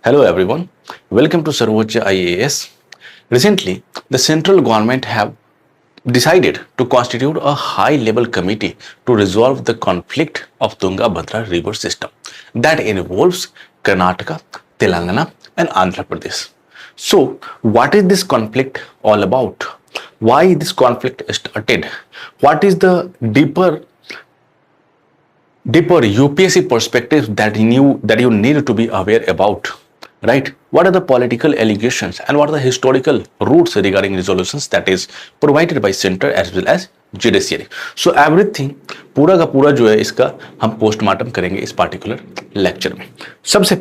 Hello everyone, welcome to Sarvocha IAS. Recently, the central government have decided to constitute a high-level committee to resolve the conflict of Tungabhadra river system that involves Karnataka, Telangana and Andhra Pradesh. So, what is this conflict all about? Why this conflict started? What is the deeper UPSC perspective that you need to be aware about, right? What are the political allegations and what are the historical roots regarding resolutions that is provided by center as well as judiciary? So everything पूरा का पूरा जो है इसका हम postmortem करेंगे इस particular lecture में। सबसे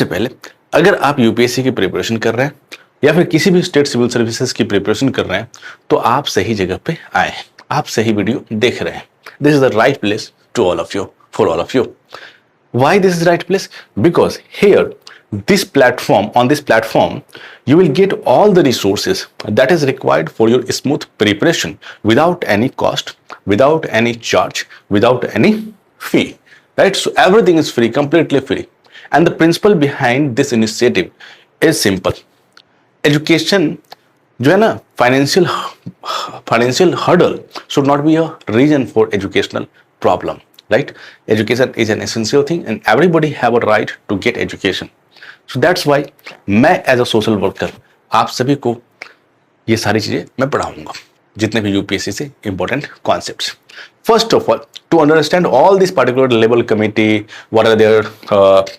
पहले अगर आप यूपीएससी की प्रिपरेशन कर रहे हैं या फिर किसी भी स्टेट सिविल सर्विसेज की प्रिपरेशन कर रहे हैं तो आप सही जगह पे आए हैं, आप सही वीडियो देख रहे हैं। This is the right place to all of you, for all of you. Why this is the right place? Because here, on this platform, you will get all the resources that is required for your smooth preparation without any cost, without any charge, without any fee, right? So everything is free, completely free. And the principle behind this initiative is simple. Education जो है ना financial hurdle should not be a reason for educational problem, right? Education is an essential thing and everybody have a right to get education. So that's why मैं as a social worker आप सभी को ये सारी चीजें मैं पढ़ाऊंगा, जितने भी यूपीएससी से important concepts. First of all, to understand all this particular level committee, what are their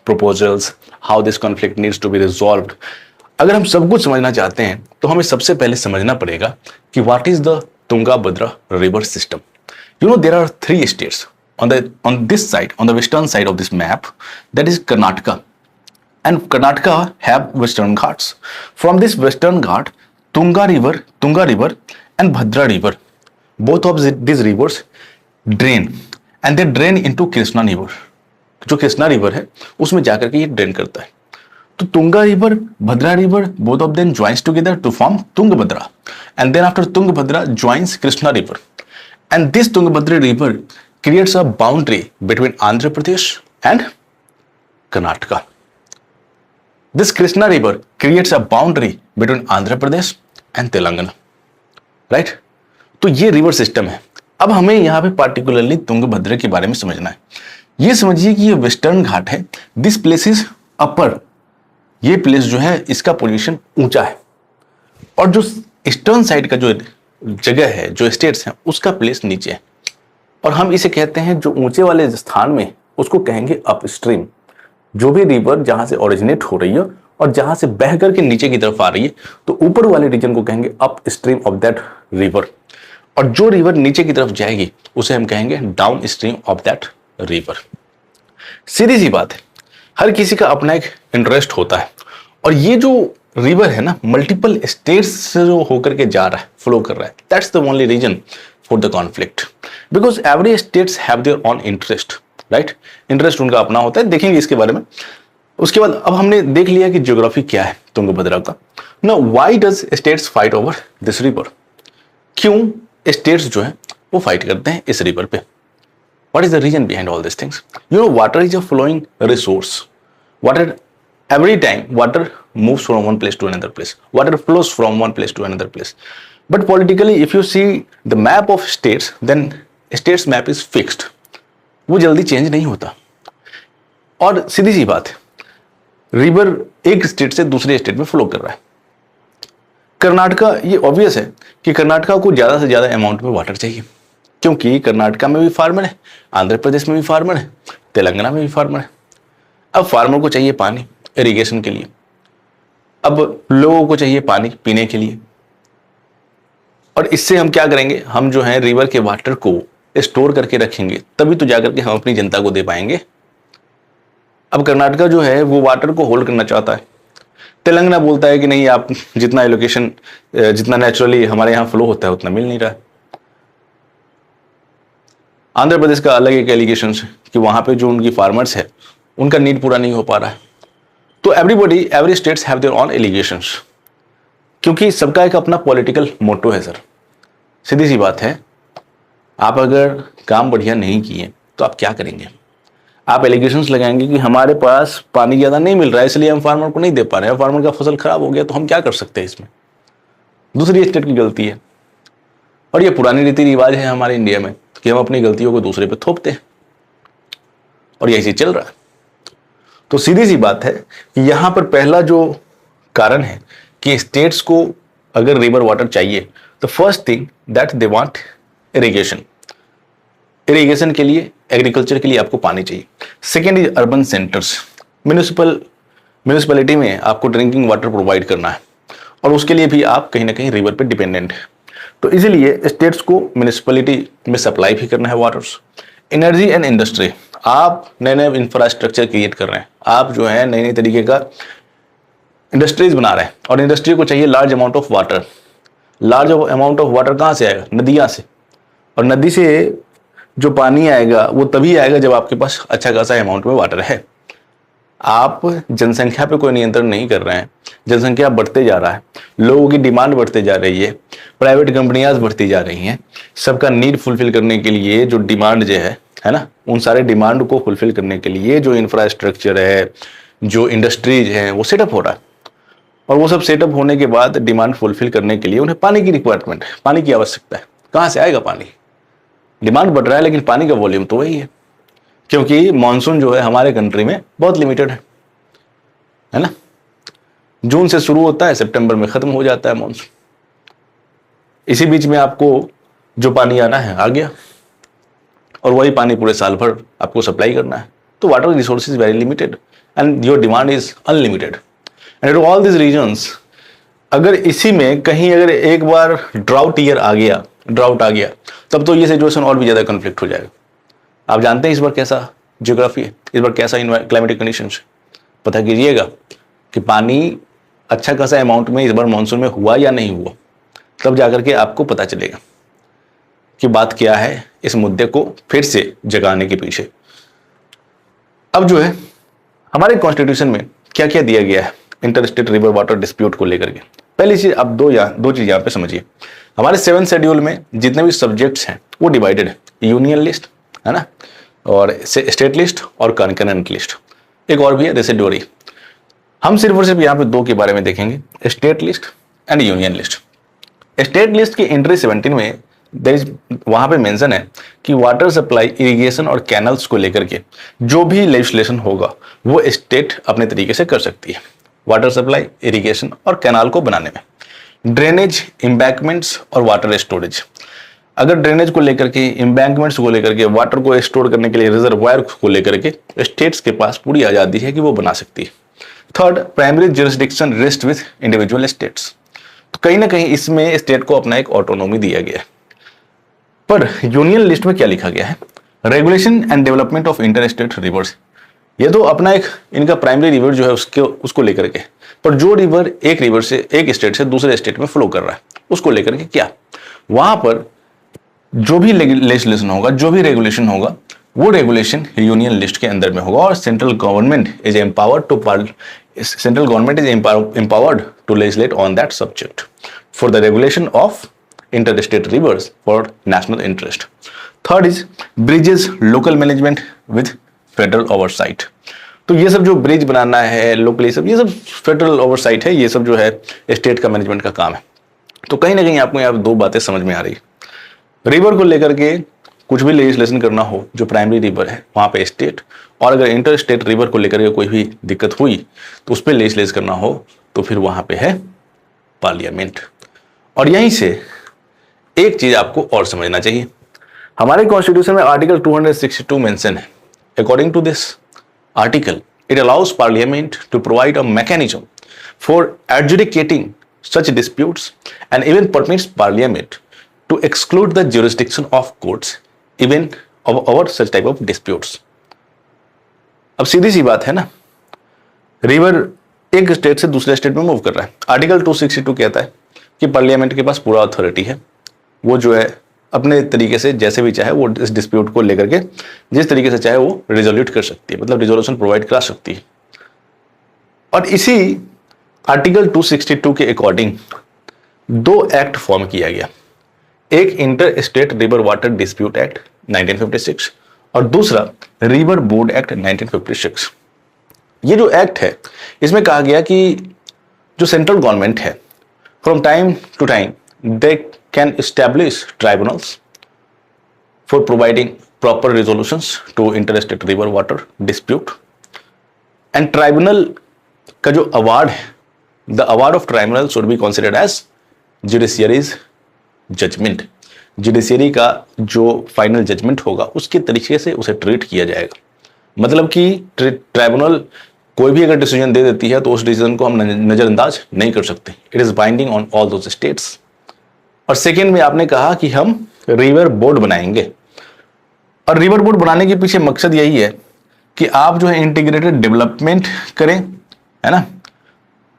proposals, how this conflict needs to be resolved, अगर हम सब कुछ समझना चाहते हैं तो हमें सबसे पहले समझना पड़ेगा कि what is the Tungabhadra river system. You know there are three states on this side, on the western side of this map, that is Karnataka, and Karnataka have western ghats. From this western ghat, Tunga river and Bhadra river, both of these rivers drain and they drain into Krishna river. जो Krishna river है उसमें जाकर के ये drain करता है। तो Tunga river, Bhadra river, both of them joins together to form Tungabhadra, and then after Tungabhadra joins Krishna river, and this Tungabhadra river creates a boundary between Andhra Pradesh and Karnataka. This Krishna river creates a boundary between Andhra Pradesh and Telangana, right? तो ये river system है। अब हमें यहाँ पे particularly Tungabhadra के बारे में समझना है। ये समझिए कि ये वेस्टर्न घाट है, दिस प्लेस इज अपर, ये प्लेस जो है इसका पोजीशन ऊंचा है, और जो ईस्टर्न साइड का जो जगह है, जो स्टेट्स हैं, उसका प्लेस नीचे है। और हम इसे कहते हैं, जो ऊंचे वाले स्थान में उसको कहेंगे अपस्ट्रीम। जो भी रिवर जहां से ओरिजिनेट हो रही है और जहां से बह करके नीचे की तरफ आ रही है तो ऊपर वाले रीजन को कहेंगे अपस्ट्रीम ऑफ दैट रिवर, और जो रिवर नीचे की तरफ जाएगी उसे हम कहेंगे downstream of that river. सीधी सी बात है, हर किसी का अपना एक इंटरेस्ट होता है, और ये जो रिवर है ना मल्टीपल स्टेट्स से जो होकर के जा रहा है, फ्लो कर रहा है, that's the only reason for the conflict, because every states have their own interest, right? Interest उनका अपना होता है, देखेंगे इसके बारे में। उसके बाद अब हमने देख लिया कि ज्योग्राफी क्या है तुंगभद्रा का। Now why does states fight over this river? क्यों स्टेट्स जो है वो फाइट करते हैं इस रिवर पे? What is the reason behind all these things? You know, water is a flowing resource. Every time water moves from one place to another place. Water flows from one place to another place. But politically, if you see the map of states, then states map is fixed. वो जल्दी change नहीं होता। और सीधी सी बात है, river एक state से दूसरे स्टेट में फ्लो कर रहा है। कर्नाटका, ये ऑब्वियस है कि कर्नाटका को ज्यादा से ज्यादा अमाउंट में वाटर चाहिए, क्योंकि कर्नाटका में भी फार्मर है, आंध्र प्रदेश में भी फार्मर है, तेलंगाना में भी फार्मर है। अब फार्मर को चाहिए पानी इरिगेशन के लिए, अब लोगों को चाहिए पानी पीने के लिए, और इससे हम क्या करेंगे, हम जो है रिवर के वाटर को स्टोर करके रखेंगे, तभी तो जाकर के हम अपनी जनता को दे पाएंगे। अब कर्नाटका जो है वो वाटर को होल्ड करना चाहता है, तेलंगाना बोलता है कि नहीं, आप जितना एलोकेशन, जितना नेचुरली हमारे यहाँ फ्लो होता है उतना मिल नहीं रहा है। आंध्र प्रदेश का अलग एक एलिगेशन है कि वहां पे जो उनकी फार्मर्स है उनका नीड पूरा नहीं हो पा रहा है। तो every states have their own allegations, क्योंकि सबका एक अपना पॉलिटिकल मोटो है सर। सीधी सी बात है, आप अगर काम बढ़िया नहीं किए तो आप क्या करेंगे? आप एलिगेशंस लगाएंगे कि हमारे पास पानी ज़्यादा नहीं मिल रहा है इसलिए हम फार्मर को नहीं दे पा रहे हैं, फार्मर का फसल खराब हो गया तो हम क्या कर सकते हैं इसमें। दूसरी स्टेट की गलती है। और ये पुरानी रीति रिवाज है हमारे इंडिया में कि हम अपनी गलतियों को दूसरे पे थोपते हैं और यही चीज चल रहा है। तो सीधी सी बात है कि यहां पर पहला जो कारण है कि स्टेट्स को अगर रिवर वाटर चाहिए तो first thing that they want irrigation. Irrigation के लिए, एग्रीकल्चर के लिए आपको पानी चाहिए। Second is urban centres. Municipality में आपको ड्रिंकिंग वाटर प्रोवाइड करना है और उसके लिए भी आप कहीं ना कहीं रिवर पे डिपेंडेंट है। तो इसीलिए स्टेट्स को म्यूनिसिपैलिटी में सप्लाई भी करना है वाटर्स। एनर्जी एंड इंडस्ट्री, आप नए नए इंफ्रास्ट्रक्चर क्रिएट कर रहे हैं, आप जो है नई नई तरीके का इंडस्ट्रीज बना रहे हैं और इंडस्ट्री को चाहिए large amount of water. Large amount of water कहाँ से आएगा? नदियाँ से। और नदी से जो पानी आएगा वो तभी आएगा जब आपके पास अच्छा खासा अमाउंट में वाटर है। आप जनसंख्या पे कोई नियंत्रण नहीं कर रहे हैं, जनसंख्या बढ़ते जा रहा है, लोगों की डिमांड बढ़ते जा रही है, प्राइवेट कंपनियां बढ़ती जा रही हैं, सबका नीड फुलफिल करने के लिए जो डिमांड जो है ना, उन सारे डिमांड को फुलफिल करने के लिए जो इंफ्रास्ट्रक्चर है, जो इंडस्ट्रीज हैं, वो सेटअप हो रहा है। और वो सब सेटअप होने के बाद डिमांड फुलफिल करने के लिए उन्हें पानी की रिक्वायरमेंट है, पानी की आवश्यकता है। कहाँ से आएगा पानी? डिमांड बढ़ रहा है लेकिन पानी का वॉल्यूम तो वही है, क्योंकि मानसून जो है हमारे कंट्री में बहुत लिमिटेड है ना। जून से शुरू होता है, सितंबर में खत्म हो जाता है मानसून। इसी बीच में आपको जो पानी आना है आ गया और वही पानी पूरे साल भर आपको सप्लाई करना है। तो water resources very limited and your demand is unlimited. And all this reasons, अगर इसी में कहीं अगर एक बार ड्राउट आ गया तब तो ये सिचुएशन और भी ज्यादा कन्फ्लिक्ट हो जाएगा। आप जानते हैं इस बार कैसा ज्योग्राफी है, इस बार कैसा क्लाइमेटिक कंडीशन है। पता कीजिएगा कि पानी अच्छा खासा अमाउंट में इस बार मानसून में हुआ या नहीं हुआ, तब जाकर के आपको पता चलेगा कि बात क्या है इस मुद्दे को फिर से जगाने के पीछे। अब जो है हमारे कॉन्स्टिट्यूशन में क्या क्या दिया गया है इंटरस्टेट रिवर वाटर डिस्प्यूट को लेकर के। पहली चीज आप दो चीज यहाँ पे समझिए। हमारे 7th शेड्यूल में जितने भी सब्जेक्ट्स हैं वो डिवाइडेड है, यूनियन लिस्ट है ना, और स्टेट लिस्ट और कंकरेंट लिस्ट, एक और भी है रेसिडुअरी। हम सिर्फ और सिर्फ यहाँ पे 2 के बारे में देखेंगे, state list and union list. State list की एंट्री 17 में वहां पे मेंशन है कि वाटर सप्लाई, इरिगेशन और कैनल्स को लेकर के जो भी लेजिस्लेशन होगा वो स्टेट अपने तरीके से कर सकती है, वाटर सप्लाई, इरिगेशन और कैनाल को बनाने में। ड्रेनेज, एम्बैंकमेंट्स और वाटर स्टोरेज, अगर ड्रेनेज को लेकर के, एम्बैंकमेंट्स को लेकर के, वाटर को स्टोर करने के लिए रिजर्वायर को लेकर के स्टेट्स के पास पूरी आजादी है कि वो बना सकती है। Third, primary jurisdiction rest with individual states, तो कहीं ना कहीं इसमें स्टेट को अपना एक ऑटोनॉमी दिया गया है। पर यूनियन लिस्ट में क्या लिखा गया है? Regulation and development of inter state reverse. ये तो अपना एक इनका प्राइमरी रिवर जो है उसको लेकर के, पर जो रिवर एक रिवर से, एक स्टेट से दूसरे स्टेट में फ्लो कर रहा है उसको लेकर के क्या, वहां पर जो भी लेजिस्लेशन होगा, जो भी रेगुलेशन होगा, वो रेगुलेशन यूनियन लिस्ट के अंदर में होगा। और central government is empowered to legislate on that subject for the regulation of interstate rivers for national interest. Third is bridges, local management with federal oversight. तो ये सब जो ब्रिज बनाना है लोकली, ये सब फेडरल ओवरसाइट है, ये सब जो है स्टेट का मैनेजमेंट का काम है। तो कहीं ना कहीं आपको यहाँ 2 बातें समझ में आ रही है। रिवर को लेकर के कुछ भी लेजिस्लेशन करना हो, जो प्राइमरी रिवर है वहां पे स्टेट, और अगर इंटर स्टेट रिवर को लेकर के कोई भी दिक्कत हुई तो उस पर लेजिस्लेशन करना हो तो फिर वहां पे है पार्लियामेंट। और यहीं से एक चीज आपको और समझना चाहिए, हमारे कॉन्स्टिट्यूशन में आर्टिकल 262 मेंशन है। According to this article, it allows Parliament to provide a mechanism for adjudicating such disputes and even permits Parliament to exclude the jurisdiction of courts even over such type of disputes. अब सीधी सी बात है ना, river एक state से दूसरे state में मूव कर रहा है। आर्टिकल 262 कहता है कि पार्लियामेंट के पास पूरा अथॉरिटी है, वो जो है अपने तरीके से जैसे भी चाहे वो इस डिस्प्यूट को लेकर के जिस तरीके से चाहे वो रिजोल्यूट कर सकती है, मतलब रिजोल्यूशन प्रोवाइड करा सकती है। और इसी आर्टिकल 262 के अकॉर्डिंग 2 एक्ट फॉर्म किया गया, एक inter state river water dispute act 1956 और दूसरा रिवर बोर्ड एक्ट 1956। ये जो एक्ट है इसमें कहा गया कि जो सेंट्रल गवर्नमेंट है from time to time they can establish tribunals for providing proper resolutions to interstate river water dispute. And tribunal का जो अवार्ड है, the award of tribunal should be considered as judiciary's judgment. Judiciary का जो final judgement होगा उसके तरीके से उसे ट्रीट किया जाएगा। मतलब कि ट्राइब्यूनल कोई भी अगर डिसीजन दे देती है तो उस डिसीजन को हम नजरअंदाज नहीं कर सकते। It is binding on all those states. और सेकेंड में आपने कहा कि हम रिवर बोर्ड बनाएंगे, और रिवर बोर्ड बनाने के पीछे मकसद यही है कि आप जो है इंटीग्रेटेड डेवलपमेंट करें, है ना,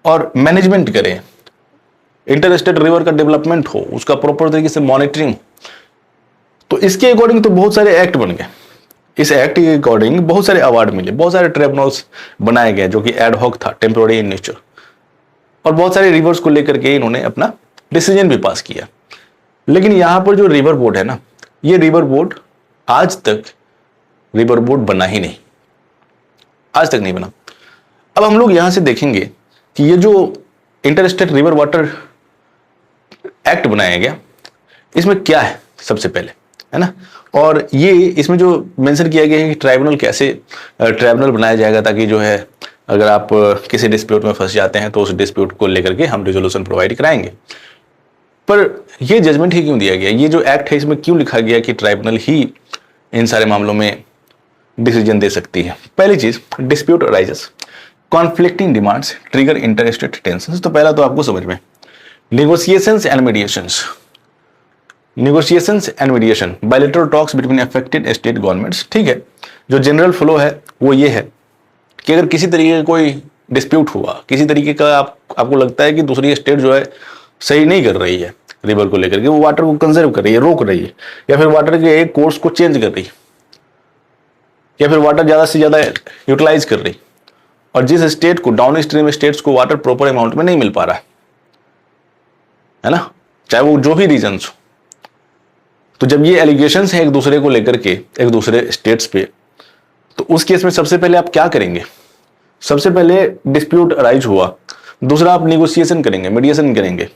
और मैनेजमेंट करें, इंटरस्टेट रिवर का डेवलपमेंट हो, उसका प्रॉपर तरीके से मॉनिटरिंग। तो इसके अकॉर्डिंग तो बहुत सारे एक्ट बन गए। इस एक्ट के अकॉर्डिंग बहुत सारे अवार्ड मिले, बहुत सारे ट्रिब्यूनल्स बनाए गए जो कि एड हॉक था, टेम्पोररी इन नेचर, और बहुत सारे रिवर्स को लेकर के इन्होंने अपना डिसीजन भी पास किया। लेकिन यहां पर जो रिवर बोर्ड है ना, ये रिवर बोर्ड आज तक रिवर बोर्ड बना ही नहीं, आज तक नहीं बना। अब हम लोग यहां से देखेंगे कि ये जो इंटरस्टेट रिवर वाटर एक्ट बनाया गया इसमें क्या है सबसे पहले, है ना, और ये इसमें जो मेंशन किया गया है कि ट्राइब्यूनल कैसे ट्राइब्यूनल बनाया जाएगा ताकि जो है अगर आप किसी डिस्प्यूट में फंस जाते हैं तो उस डिस्प्यूट को लेकर के हम रिजोल्यूशन प्रोवाइड कराएंगे। पर ये जजमेंट ही क्यों दिया गया, ये जो एक्ट है इसमें क्यों लिखा गया कि ट्राइब्यूनल ही इन सारे मामलों में डिसीजन दे सकती है। पहली चीज, dispute arises, conflicting demands trigger interstate tensions. तो पहला तो आपको समझ में, negotiations and mediations, negotiations and mediation, bilateral talks between affected state governments. ठीक है, जो जनरल फ्लो है वो ये है कि अगर किसी तरीके का कोई डिस्प्यूट हुआ, किसी तरीके का आपको लगता है कि दूसरी स्टेट जो है सही नहीं कर रही है रिवर को लेकर के, वो वाटर को कंजर्व कर रही है, रोक रही है, या फिर वाटर के एक कोर्स को चेंज कर रही है, या फिर वाटर ज्यादा से ज्यादा यूटिलाइज कर रही, और जिस स्टेट को, डाउन स्ट्रीम स्टेट्स को वाटर प्रॉपर अमाउंट में नहीं मिल पा रहा है ना, चाहे वो जो भी रीजंस हो। तो जब ये एलिगेशंस हैं एक दूसरे को लेकर के एक दूसरे स्टेट्स पे, तो उस केस में सबसे पहले आप क्या करेंगे, सबसे पहले डिस्प्यूट अराइज हुआ, दूसरा आप निगोशिएशन करेंगे, मीडिएशन करेंगे।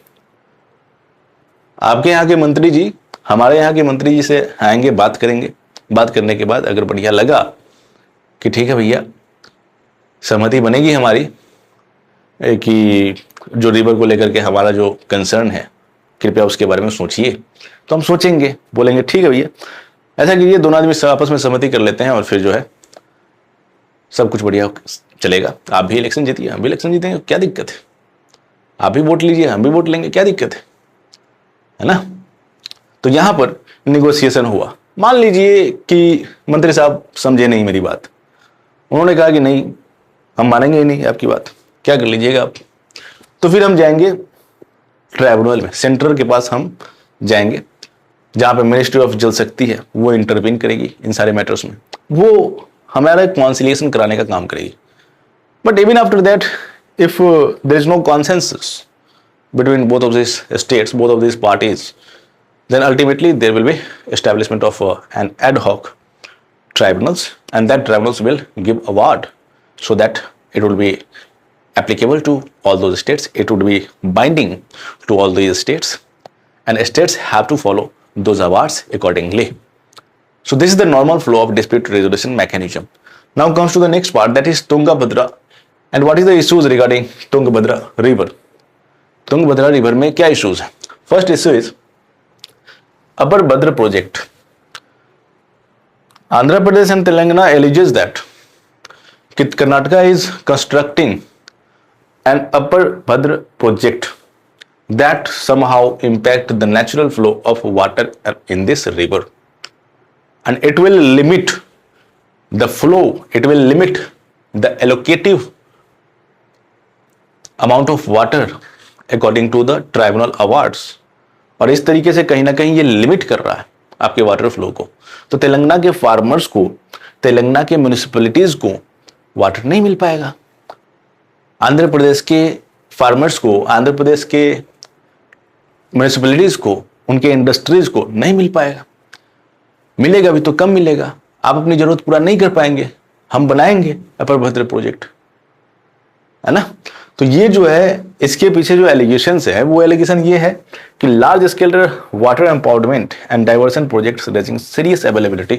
आपके यहाँ के मंत्री जी हमारे यहाँ के मंत्री जी से आएंगे, बात करेंगे, बात करने के बाद अगर बढ़िया लगा कि ठीक है भैया सहमति बनेगी हमारी कि जो रिवर को लेकर के हमारा जो कंसर्न है कृपया उसके बारे में सोचिए, तो हम सोचेंगे, बोलेंगे ठीक है भैया ऐसा कीजिए, दोनों आदमी आपस में सहमति कर लेते हैं और फिर जो है सब कुछ बढ़िया चलेगा। आप भी इलेक्शन जीतिए, हम भी इलेक्शन जीतेंगे, क्या दिक्कत है, आप भी वोट लीजिए, हम भी वोट लेंगे, क्या दिक्कत है ना। तो यहां पर निगोशिएशन हुआ। मान लीजिए कि मंत्री साहब समझे नहीं मेरी बात, उन्होंने कहा कि नहीं हम मानेंगे ही नहीं आपकी बात, क्या कर लीजिएगा आप। तो फिर हम जाएंगे ट्राइब्यूनल में, सेंटर के पास हम जाएंगे जहां पे मिनिस्ट्री ऑफ जल शक्ति है, वो इंटरवीन करेगी इन सारे मैटर्स में, वो हमारा कॉन्सिलिएशन कराने का काम करेगी। But even after that if there is no consensus between both of these states, both of these parties, then ultimately there will be establishment of an ad hoc tribunals, and that tribunals will give award so that it will be applicable to all those states, it would be binding to all these states, and states have to follow those awards accordingly. So this is the normal flow of dispute resolution mechanism. Now comes to the next part, that is Tungabhadra, and what is the issues regarding Tungabhadra river. Tungabhadra river में क्या issues है। First issue is upper Bhadra project. Andhra Pradesh and Telangana alleges that Karnataka is constructing an upper Bhadra project that somehow impact the natural flow of water in this river, and it will limit the flow, it will limit the allocative amount of water according to the tribunal awards. और इस तरीके से कहीं ना कहीं ये limit कर रहा है आपके वाटर फ्लो को। तो तेलंगाना के फार्मर्स को, तेलंगाना के म्यूनिसिपैलिटीज को वाटर नहीं मिल पाएगा, आंध्र प्रदेश के फार्मर्स को, आंध्र प्रदेश के म्यूनिसिपैलिटीज को, उनके इंडस्ट्रीज को नहीं मिल पाएगा। मिलेगा भी तो कम मिलेगा, आप अपनी जरूरत पूरा नहीं कर पाएंगे, हम बनाएंगे अपर भद्र प्रोजेक्ट, है ना। तो ये जो है इसके पीछे जो एलिगेशन है वो एलिगेशन ये है कि large scale water empowerment and diversion projects raising serious availability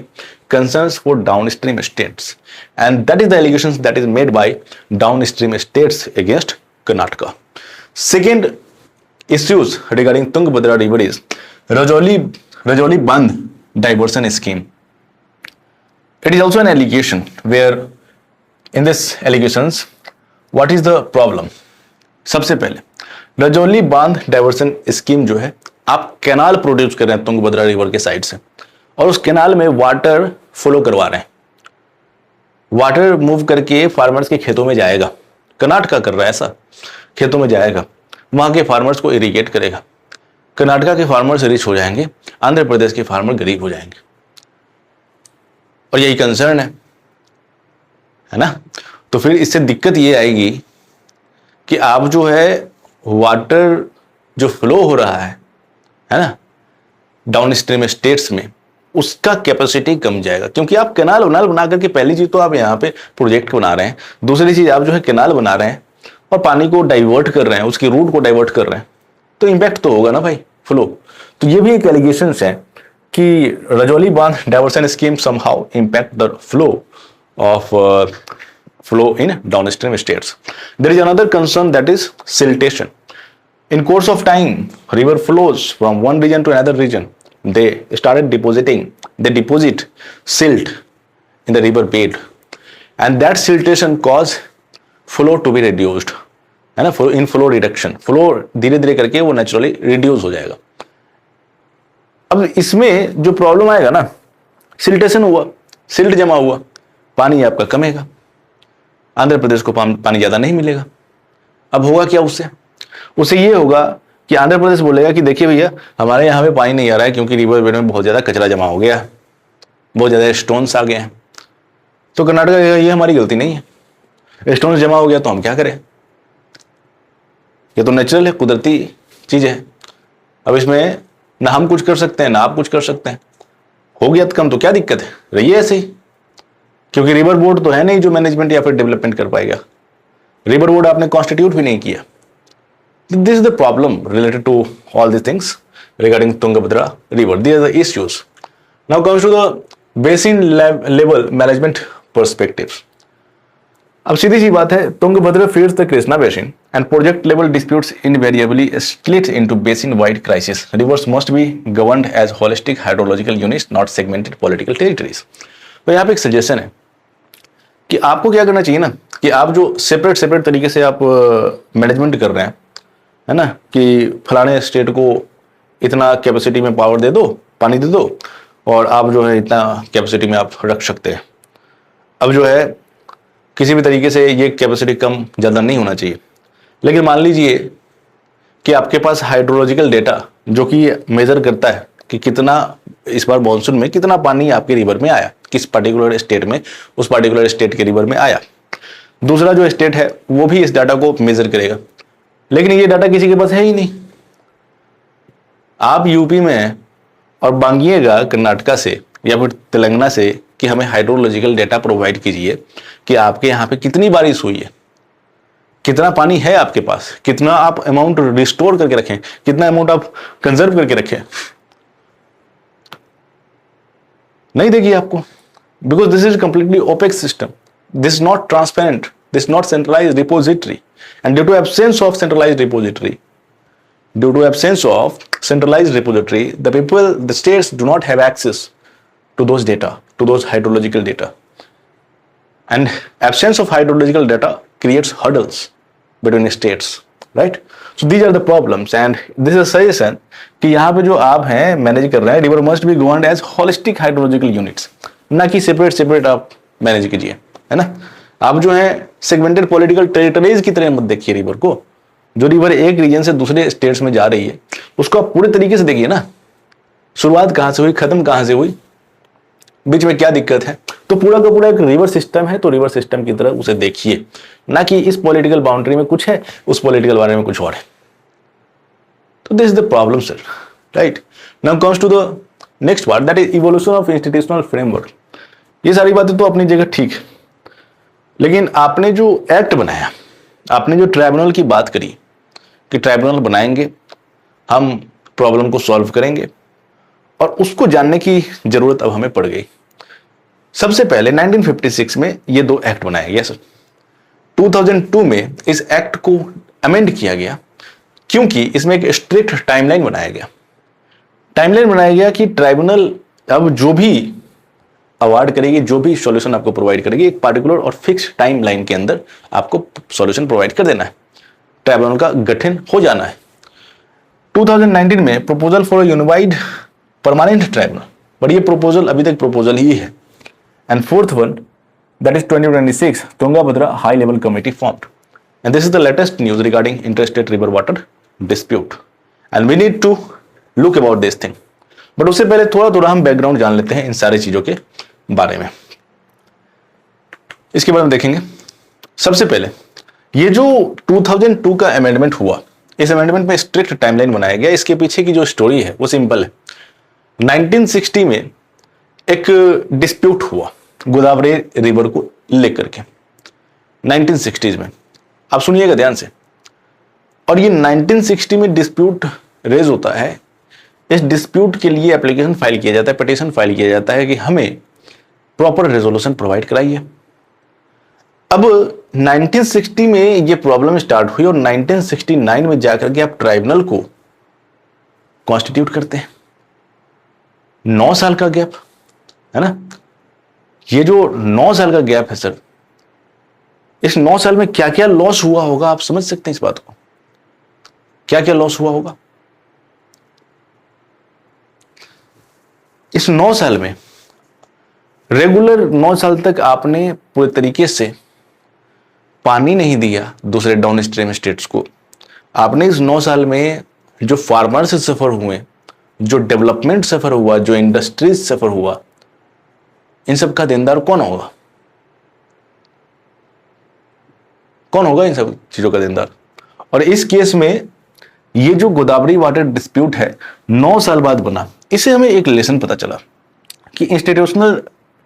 concerns for downstream states and that is the allegation that is made by downstream states against Karnataka. Second issues regarding Tungabhadra river is Rajoli Bandh diversion scheme. It is also an allegation where in this allegations what is the problem? सबसे पहले Rajauli Banda diversion scheme जो है, आप canal produce कर रहे हैं Tungabhadra river के side से और उस कैनाल में वाटर फ्लो करवा रहे हैं, वाटर मूव करके फार्मर्स के खेतों में जाएगा, कर्नाटका कर रहा है ऐसा, खेतों में जाएगा, वहां के फार्मर्स को इरिगेट करेगा, कर्नाटका के फार्मर्स रिच हो जाएंगे, आंध्र प्रदेश के फार्मर गरीब हो जाएंगे, और यही कंसर्न है ना। तो फिर इससे दिक्कत ये आएगी कि आप जो है वाटर जो फ्लो हो रहा है ना डाउन स्ट्रीम स्टेट्स में, उसका कैपेसिटी कम जाएगा, क्योंकि आप कैनाल वनाल बना करके, पहली चीज तो आप यहाँ पे प्रोजेक्ट बना रहे हैं, दूसरी चीज आप जो है कैनाल बना रहे हैं और पानी को डाइवर्ट कर रहे हैं, उसकी रूट को डाइवर्ट कर रहे हैं, तो इम्पैक्ट तो होगा ना भाई फ्लो। तो ये भी एक एलिगेशन है कि Rajoli Banda diversion scheme somehow impact the flow in downstream states. There is another concern, that is siltation. In course of time, river flows from one region to another region. They deposit silt in the river bed, and that siltation cause flow to be reduced, है ना, in flow reduction. Flow धीरे धीरे करके वो naturally reduce हो जाएगा। अब इसमें जो प्रॉब्लम आएगा ना, सिल्टेशन हुआ, सिल्ट जमा हुआ, पानी आपका कमेगा, आंध्र प्रदेश को पानी ज्यादा नहीं मिलेगा। अब होगा क्या उससे ये होगा कि आंध्र प्रदेश बोलेगा कि देखिए भैया हमारे यहाँ पे पानी नहीं आ रहा है क्योंकि रिवर बेड में बहुत ज्यादा कचरा जमा हो गया, बहुत ज्यादा स्टोन्स आ गए हैं। तो कर्नाटक कहेगा ये हमारी गलती नहीं है, स्टोन्स जमा हो गया तो हम क्या करें, ये तो नेचुरल है, कुदरती चीज है, अब इसमें ना हम कुछ कर सकते हैं ना आप कुछ कर सकते हैं, हो गया तो कम, तो क्या दिक्कत है, रहिए ऐसे ही, क्योंकि रिवर बोर्ड तो है नहीं जो मैनेजमेंट या फिर डेवलपमेंट कर पाएगा, रिवर बोर्ड आपने कॉन्स्टिट्यूट भी नहीं किया। This is the problem related to all this things regarding Tungabhadra river, this are the issues. Now comes to the basin level management perspectives. अब सीधी सी बात है, Tungabhadra feeds the Krishna basin and project level disputes invariably split into basin wide crisis. Rivers must be governed as holistic hydrological units, not segmented political territories. तो यहाँ पे एक suggestion है कि आपको क्या करना चाहिए ना, कि आप जो सेपरेट तरीके से आप मैनेजमेंट कर रहे हैं, है ना, कि फलाने स्टेट को इतना कैपेसिटी में पावर दे दो, पानी दे दो, और आप जो है इतना कैपेसिटी में आप रख सकते हैं। अब जो है किसी भी तरीके से ये कैपेसिटी कम ज़्यादा नहीं होना चाहिए। लेकिन मान लीजिए कि आपके पास हाइड्रोलॉजिकल डेटा जो कि मेजर करता है कि कितना इस बार मॉनसून में कितना पानी आपके रिवर में आया, किस पर्टिकुलर स्टेट में, उस पर्टिकुलर स्टेट के रिवर में आया। दूसरा जो स्टेट है वो भी इस डाटा को मेजर करेगा, लेकिन ये डाटा किसी के पास है ही नहीं। आप यूपी में हैं और मांगिएगा कर्नाटका से या फिर तेलंगाना से कि हमें हाइड्रोलॉजिकल डेटा प्रोवाइड कीजिए कि आपके यहाँ पे कितनी बारिश हुई है, कितना पानी है आपके पास, कितना आप अमाउंट रिस्टोर करके रखें, कितना अमाउंट आप कंजर्व करके रखें, नहीं देगी आपको, because this is completely opaque system, this is not transparent, this is not centralised repository, and due to absence of centralised repository, the people, the states do not have access to those data, to those hydrological data, and absence of hydrological data creates hurdles between states, right? So these are the problems, and this is a suggestion कि यहाँ पे जो आप हैं manage कर रहे हैं, river must be governed as holistic hydrological units, ना कि सेपरेट आप मैनेज कीजिए, है ना। आप जो है सेगमेंटेड पॉलिटिकल टेरिटरीज की तरह मत देखिए रिवर को। जो रिवर एक रीजन से दूसरे स्टेट्स में जा रही है उसको आप पूरे तरीके से देखिए ना, शुरुआत कहाँ से हुई, खत्म कहाँ से हुई, बीच में क्या दिक्कत है। तो पूरा का पूरा एक रिवर सिस्टम है, तो रिवर सिस्टम की तरह उसे देखिए, ना कि इस पॉलिटिकल बाउंड्री में कुछ है, उस पॉलिटिकल बारे में कुछ और है। तो this is the problem sir, right. Now comes to the next part, that is evolution of institutional framework. ये सारी बातें तो अपनी जगह ठीक है, लेकिन आपने जो एक्ट बनाया, आपने जो ट्राइब्यूनल की बात करी कि ट्राइब्यूनल बनाएंगे, हम प्रॉब्लम को सॉल्व करेंगे, और उसको जानने की जरूरत अब हमें पड़ गई। सबसे पहले 1956 में ये दो एक्ट बनाए गए सर। 2002 में इस एक्ट को अमेंड किया गया क्योंकि इसमें एक स्ट्रिक्ट टाइमलाइन बनाया गया। टाइमलाइन बनाया गया कि ट्राइब्यूनल अब जो भी अवार्ड करेगी, जो भी सॉल्यूशन आपको प्रोवाइड करेगी, एक पार्टिकुलर और फिक्स टाइम लाइन के अंदर आपको सॉल्यूशन प्रोवाइड कर देना है, ट्राइब्यूनल का गठन हो जाना है। 2019 में proposal for unified permanent tribunal, but ये प्रपोजल अभी तक प्रपोजल ही है। And fourth one, that is 2026 Tungabhadra High Level Committee formed, and this is the latest news regarding interstate river water dispute, and we need to look about this thing. But उससे पहले थोड़ा हम background जान लेते हैं इन सारी चीजों के बारे में। इसके बारे में देखेंगे। सबसे पहले ये जो 2002 का अमेंडमेंट हुआ, इस अमेंडमेंट में स्ट्रिक्ट टाइमलाइन बनाया गया। इसके पीछे की जो स्टोरी है वो सिंपल है। 1960 में एक डिस्प्यूट हुआ गोदावरी रिवर को लेकर के, 1960s में। आप सुनिएगा ध्यान से। और ये 1960 में डिस्प्यूट रेज होता है। इस डिस्प्यूट के लिए एप्लीकेशन फाइल किया जाता है, पिटीशन फाइल किया जाता है कि हमें प्रॉपर रेजोल्यूशन प्रोवाइड कराइए। अब 1960 में ये प्रॉब्लम स्टार्ट हुई और 1969 में जाकर के आप ट्राइब्यूनल को कॉन्स्टिट्यूट करते हैं। 9 साल का गैप है ना। ये जो 9 साल का गैप है सर, इस 9 साल में क्या क्या लॉस हुआ होगा, आप समझ सकते हैं इस बात को। क्या क्या लॉस हुआ होगा इस 9 साल में। रेगुलर 9 साल तक आपने पूरे तरीके से पानी नहीं दिया दूसरे डाउन स्ट्रीम स्टेट्स को। आपने इस 9 साल में जो फार्मर्स सफर हुए, जो डेवलपमेंट सफर हुआ, जो इंडस्ट्रीज सफर हुआ, इन सब का देनदार कौन होगा? कौन होगा इन सब चीजों का देनदार? और इस केस में ये जो गोदावरी वाटर डिस्प्यूट है 9 साल बाद बना, इससे हमें एक लेसन पता चला कि institutional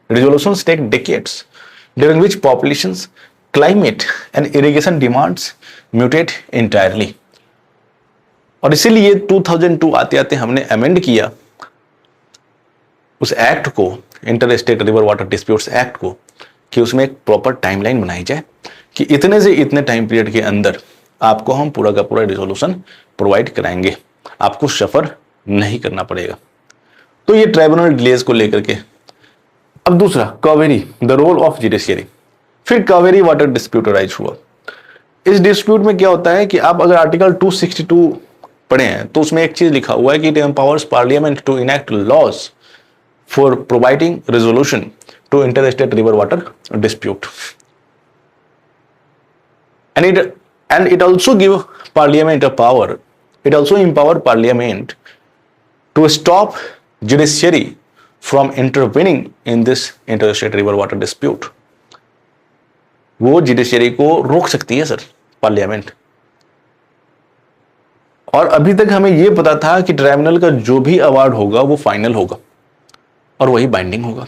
resolutions take decades during which populations, climate and irrigation demands mutate entirely. और इसीलिए 2002 आते आते हमने अमेंड किया उस एक्ट को, inter state river water disputes act को, कि उसमें एक प्रॉपर टाइमलाइन बनाई जाए कि इतने से इतने टाइम पीरियड के अंदर आपको हम पूरा का पूरा रिजोल्यूशन प्रोवाइड कराएंगे, आपको सफर नहीं करना पड़ेगा। तो ये ट्राइब्यूनल डिलेज को लेकर के। अब दूसरा, Kaveri, the role of judiciary. फिर कावेरी वाटर डिस्प्यूट राइज हुआ। इस डिस्प्यूट में क्या होता है कि आप अगर आर्टिकल 262 पढ़े हैं तो उसमें एक चीज लिखा हुआ है कि it empowers parliament to enact laws for providing resolution to interstate river water dispute, and it also give parliament a power, it also empower parliament to stop judiciary from intervening in this interstate river water dispute. वो judiciary को रोक सकती है sir parliament. और अभी तक हमें यह पता था कि ट्राइब्यूनल का जो भी अवार्ड होगा वो फाइनल होगा और वही बाइंडिंग होगा।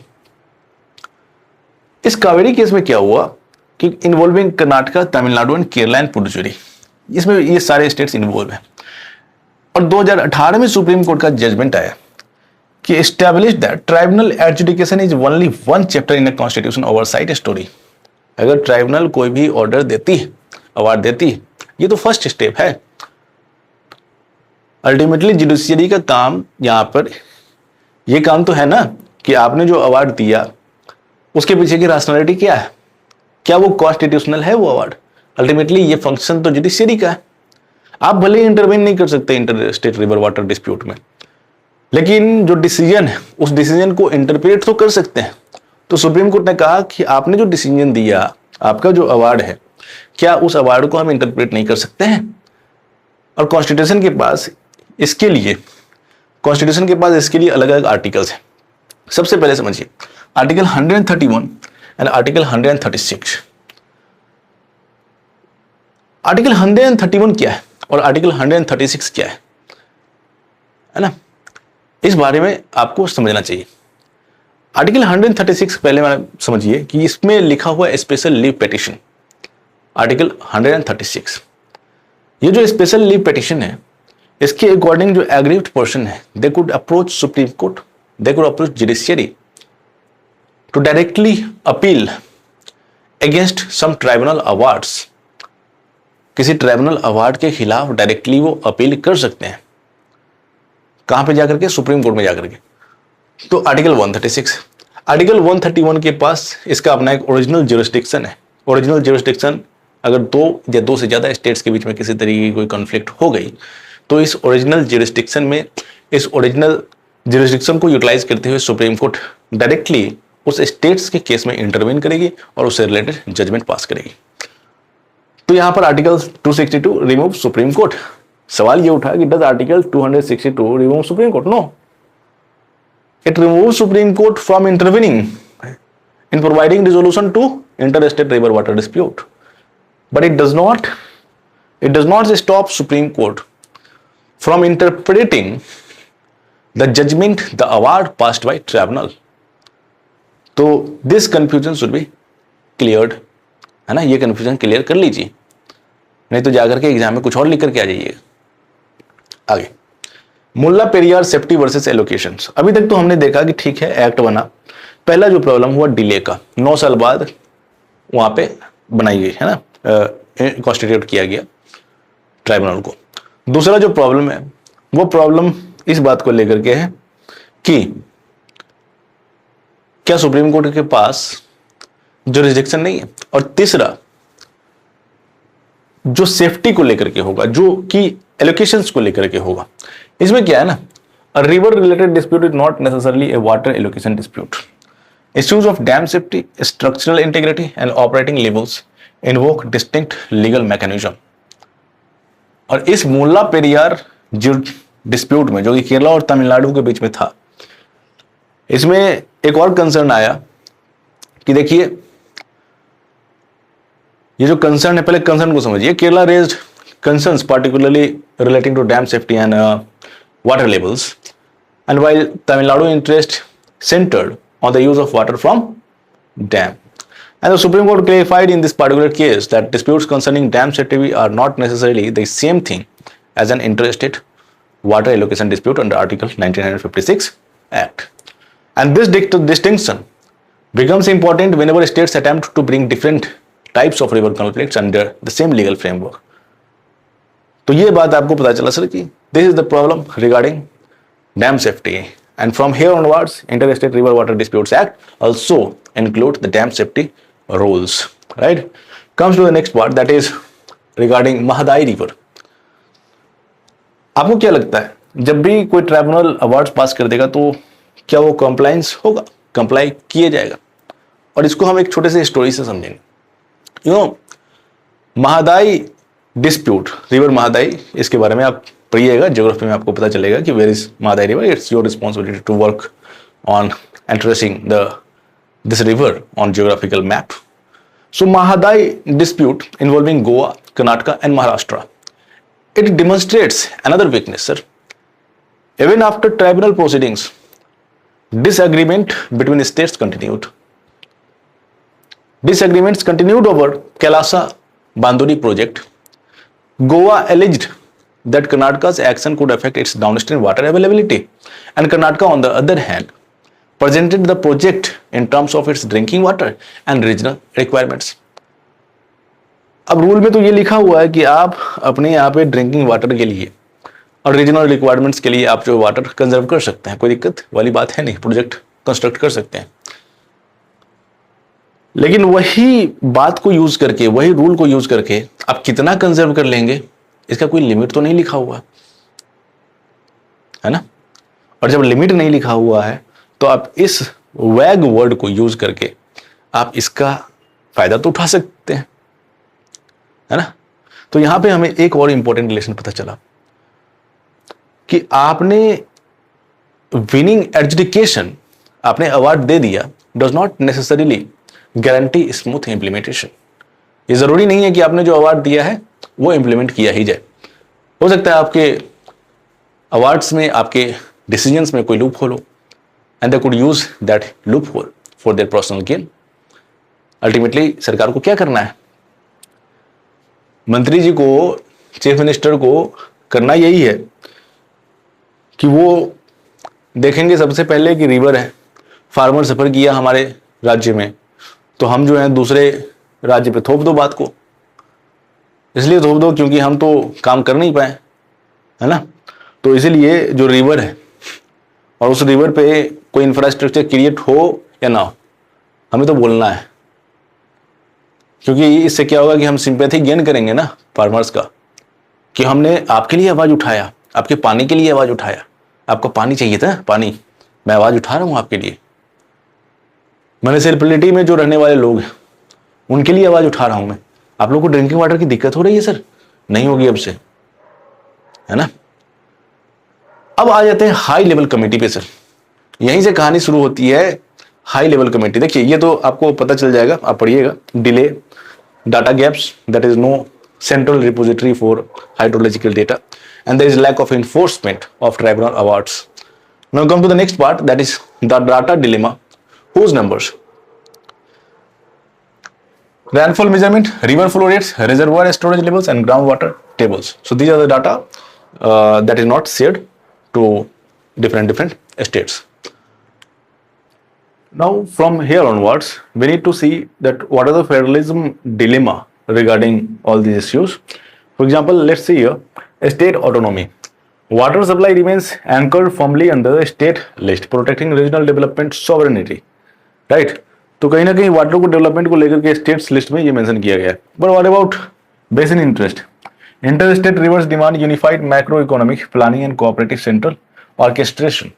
इस कावेरी केस में क्या हुआ कि involving Karnataka, Tamil Nadu and Kerala and Puducherry, इसमें ये सारे स्टेट्स इन्वॉल्व हैं। और 2018 में सुप्रीम कोर्ट का जजमेंट आया कि establish that tribunal adjudication is only one chapter in a constitution oversight story. अगर ट्राइब्यूनल कोई भी ऑर्डर देती है, अवार्ड देती है, ये तो फर्स्ट स्टेप है। अल्टीमेटली जुडिशियरी का काम यहां पर, ये काम तो है ना कि आपने जो अवार्ड दिया उसके पीछे की रैशनैलिटी क्या है, क्या वो कॉन्स्टिट्यूशनल है वो अवार्ड। अल्टीमेटली ये फंक्शन तो जुडिशियरी का है। आप भले ही इंटरवेन नहीं कर सकते inter state river water dispute में, लेकिन जो डिसीजन है उस डिसीजन को इंटरप्रेट तो कर सकते हैं। तो सुप्रीम कोर्ट ने कहा कि आपने जो डिसीजन दिया, आपका जो अवार्ड है, क्या उस अवार्ड को हम इंटरप्रेट नहीं कर सकते हैं। और कॉन्स्टिट्यूशन के पास इसके लिए अलग अलग आर्टिकल्स हैं। सबसे पहले समझिए आर्टिकल 131 एंड आर्टिकल 136। आर्टिकल 131 क्या है और आर्टिकल 136 क्या है ना, इस बारे में आपको समझना चाहिए। आर्टिकल 136 पहले मैंने समझिए कि इसमें लिखा हुआ स्पेशल लीव पिटीशन, आर्टिकल 136। ये जो स्पेशल लीव पिटीशन है, इसके अकॉर्डिंग जो एग्रीव्ड पर्सन है, they could approach Supreme Court, they could approach judiciary to directly appeal against some tribunal awards. किसी ट्राइब्यूनल अवार्ड के खिलाफ डायरेक्टली वो अपील कर सकते हैं। कहां पे जाकर के? सुप्रीम कोर्ट में जाकर के। तो आर्टिकल 136, आर्टिकल 131 के पास इसका अपना एक ओरिजिनल ज्यूरिसडिक्शन है। ओरिजिनल ज्यूरिसडिक्शन, अगर दो या दो से ज्यादा स्टेट्स के बीच में किसी तरीके की कोई कॉन्फ्लिक्ट हो गई, तो इस ओरिजिनल ज्यूरिसडिक्शन में, इस ओरिजिनल ज्यूरिसडिक्शन को यूटिलाइज करते हुए सुप्रीम कोर्ट डायरेक्टली उस स्टेट्स के केस में इंटरवीन करेगी और उससे रिलेटेड जजमेंट पास करेगी। तो यहां पर आर्टिकल 262 रिमूव सुप्रीम कोर्ट। सवाल ये उठा कि does article 262 remove supreme court? No, it remove supreme court from intervening in providing resolution to interstate river water dispute, but it does not stop supreme court from interpreting the judgment the award passed by tribunal. तो this confusion should be cleared, है ना, ये confusion clear कर लीजिए, नहीं तो जाकर के एग्जाम में कुछ और लिख करके आ जाइएगा। आगे, मुल्ला पेरियार सेफ्टी वर्सेस एलोकेशंस। अभी तक तो हमने देखा कि ठीक है, एक्ट बना, पहला जो प्रॉब्लम हुआ डिले का, 9 साल बाद वहां पे बनाई गई, है ना, कॉन्स्टिट्यूट किया गया ट्राइब्यूनल को। दूसरा जो प्रॉब्लम है, वो प्रॉब्लम इस बात को लेकर के है कि क्या सुप्रीम कोर्ट के पास जुरिसडिक्शन नहीं है, और तीसरा जो सेफ्टी को लेकर के होगा, जो कि एलोकेशंस को लेकर के होगा। इसमें क्या है ना, a river related dispute is not necessarily A water allocation dispute. Issues of dam safety, structural integrity and operating levels invoke distinct legal mechanism. और इस मुल्ला पेरियार डिस्प्यूट में, जो कि केरला और तमिलनाडु के बीच में था, इसमें एक और कंसर्न आया कि देखिए, ये जो कंसर्न है, पहले कंसर्न को समझिए। Kerala raised concerns particularly relating to dam safety and water levels, and while Tamil Nadu interest centred on the use of water from dam, and the Supreme Court clarified in this particular case that disputes concerning dam safety are not necessarily the same thing as an interstate water allocation dispute under Article 1956 Act, and this distinction becomes important whenever states attempt to bring different types of river conflicts under the same legal framework. तो ये बात आपको पता चला sir कि this is the problem regarding dam safety. And from here onwards, Interstate River Water Disputes Act also include the dam safety rules. Right? Comes to the next part, that is regarding Mahadai River. आपको क्या लगता है, जब भी कोई tribunal awards पास कर देगा तो क्या वो कंप्लायंस होगा, कंप्लाई किया जाएगा? और इसको हम एक छोटे से स्टोरी से समझेंगे। महादाई डिस्प्यूट, रिवर महादाई, इसके बारे में आप पढ़िएगा, ज्योग्राफी में आपको पता चलेगा कि where is Mahadai river, it's your responsibility to work on entrancing this river on geographical map. So Mahadai dispute involving Goa, Karnataka and Maharashtra. It demonstrates another weakness, sir. Even after tribunal proceedings, disagreement between states continued. Disagreements continued over Kailasa Banduri project. Goa alleged that Karnataka's action could affect its downstream water availability, and Karnataka, on the other hand, presented the project in terms of its drinking water and regional requirements. अब rule में तो ये लिखा हुआ है कि आप अपने यहाँ पे ड्रिंकिंग वाटर के लिए और रीजनल रिक्वायरमेंट्स के लिए आप जो वाटर कंजर्व कर सकते हैं, कोई दिक्कत वाली बात है नहीं, प्रोजेक्ट कंस्ट्रक्ट कर सकते हैं. लेकिन वही बात को यूज करके, वही रूल को यूज करके आप कितना कंजर्व कर लेंगे, इसका कोई लिमिट तो नहीं लिखा हुआ है ना. और जब लिमिट नहीं लिखा हुआ है तो आप इस वैग वर्ड को यूज करके आप इसका फायदा तो उठा सकते हैं, है ना. तो यहां पे हमें एक और इंपॉर्टेंट रिलेशन पता चला कि आपने विनिंग एडजुडिकेशन, आपने अवार्ड दे दिया, does not necessarily guarantee smooth implementation. ये जरूरी नहीं है कि आपने जो अवार्ड दिया है वो इंप्लीमेंट किया ही जाए. हो सकता है आपके अवार्ड्स में, आपके डिसीजंस में कोई लूप होल हो, and they could use that loophole for their personal gain. Ultimately सरकार को क्या करना है? मंत्री जी को, चीफ मिनिस्टर को करना यही है कि वो देखेंगे सबसे पहले कि रिवर है, फार्मर सफर किया हमारे राज्य में, तो हम जो है दूसरे राज्य पे थोप दो बात को। इसलिए थोप दो क्योंकि हम तो काम कर नहीं पाए, है ना। तो इसीलिए जो रिवर है और उस रिवर पे कोई इंफ्रास्ट्रक्चर क्रिएट हो या ना हो, हमें तो बोलना है, क्योंकि इससे क्या होगा कि हम सिंपैथी गेन करेंगे ना फार्मर्स का, कि हमने आपके लिए आवाज उठाया, आपके पानी के लिए आवाज उठाया, आपको पानी चाहिए था, पानी, मैं आवाज उठा रहा हूं आपके लिए। म्युनिसिपैलिटी में जो रहने वाले लोग हैं उनके लिए आवाज उठा रहा हूं मैं। आप लोगों को ड्रिंकिंग वाटर की दिक्कत हो रही है सर, नहीं होगी अब से, है ना। अब आ जाते हैं हाई लेवल कमेटी पे सर। यहीं से कहानी शुरू होती है, हाई लेवल कमेटी। देखिए ये तो आपको पता चल जाएगा, आप पढ़िएगा। Delay, data gaps, that is no central repository for hydrological data, and there is lack of enforcement of tribunal awards. Now come to the next part, that is the data dilemma. Whose numbers? Rainfall measurement, river flow rates, reservoir storage levels, and groundwater tables. So these are the data that is not shared to different states. Now from here onwards, we need to see that what are the federalism dilemma regarding all these issues. For example, let's see here, state autonomy. Water supply remains anchored firmly under the state list, protecting regional development sovereignty. Right? तो कहीं ना कहीं water को development को लेकर के states list में ये मेंशन किया गया है। But what about basin interest? Inter state reverse demand unified macro economic planning and cooperative central orchestration.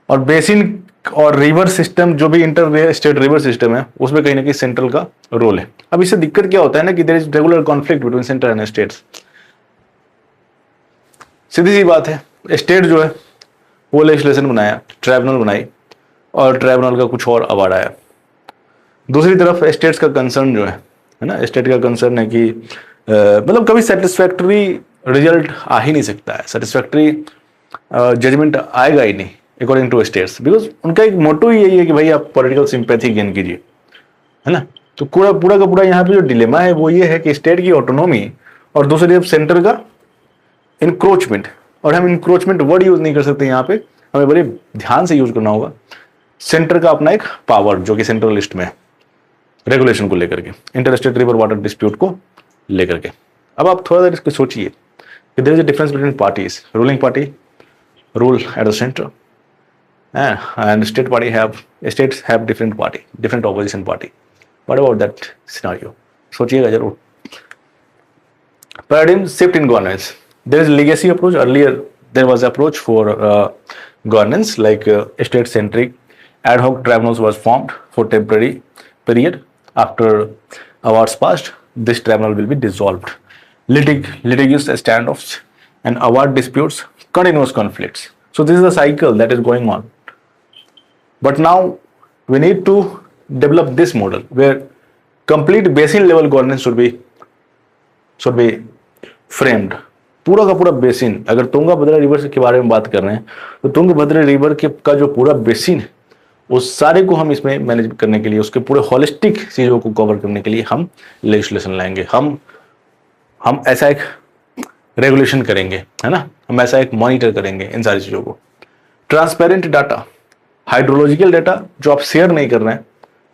और बेसिन और रिवर सिस्टम, जो भी इंटर स्टेट रिवर सिस्टम है, उसमें कहीं ना कहीं सेंट्रल का रोल है। अब इससे दिक्कत क्या होता है ना कि there is regular conflict between centre and states. सीधी सी बात है, स्टेट जो है वो लेजिस्लेशन बनाया, ट्राइब्यूनल बनाई, और ट्राइब्यूनल का कुछ और अवार्ड आया। दूसरी तरफ स्टेट्स का कंसर्न जो है ना, स्टेट का कंसर्न है कि मतलब कभी सेटिस्फैक्टरी रिजल्ट आ ही नहीं सकता है, सेटिस्फैक्टरी जजमेंट आएगा ही नहीं अकॉर्डिंग टू स्टेट्स, बिकॉज उनका एक मोटो ही यही है कि भाई आप पॉलिटिकल सिंपैथी गेन कीजिए, है ना। तो पूरा का पूरा यहाँ पे जो डिलेमा है वो ये है कि स्टेट की ऑटोनॉमी और दूसरी तरफ सेंटर का इंक्रोचमेंट। और हम इंक्रोचमेंट वर्ड यूज नहीं कर सकते यहाँ पे, हमें बड़े ध्यान से यूज करना होगा। सेंटर का अपना एक पावर जो कि सेंट्रल लिस्ट में है, रेगुलेशन को लेकर के, inter state river water dispute को लेकर के। अब आप थोड़ा देर इसको सोचिए कि there is a difference between parties. Ruling party rule at the centre and states have different opposition party. What about that scenario? सोचिएगा जरूर। Paradigm shift in governance. There is legacy approach. Earlier there was approach for governance like state-centric ad hoc tribunals was formed for temporary period. After awards passed, this tribunal will be dissolved. Litigious standoffs and award disputes, continuous conflicts. So this is a cycle that is going on. But now we need to develop this model where complete basin level governance should be framed. पूरा का पूरा basin, अगर Tungabhadra river के बारे में बात कर रहे हैं तो तुंगभद्रा रिवर के का जो पूरा बेसिन है उस सारे को हम इसमें मैनेज करने के लिए, उसके पूरे होलिस्टिक चीजों को कवर करने के लिए हम लेजिस्लेशन लाएंगे, हम ऐसा एक रेगुलेशन करेंगे, है ना, हम ऐसा एक मॉनिटर करेंगे इन सारी चीजों को। ट्रांसपेरेंट डाटा, हाइड्रोलॉजिकल डाटा जो आप शेयर नहीं कर रहे हैं,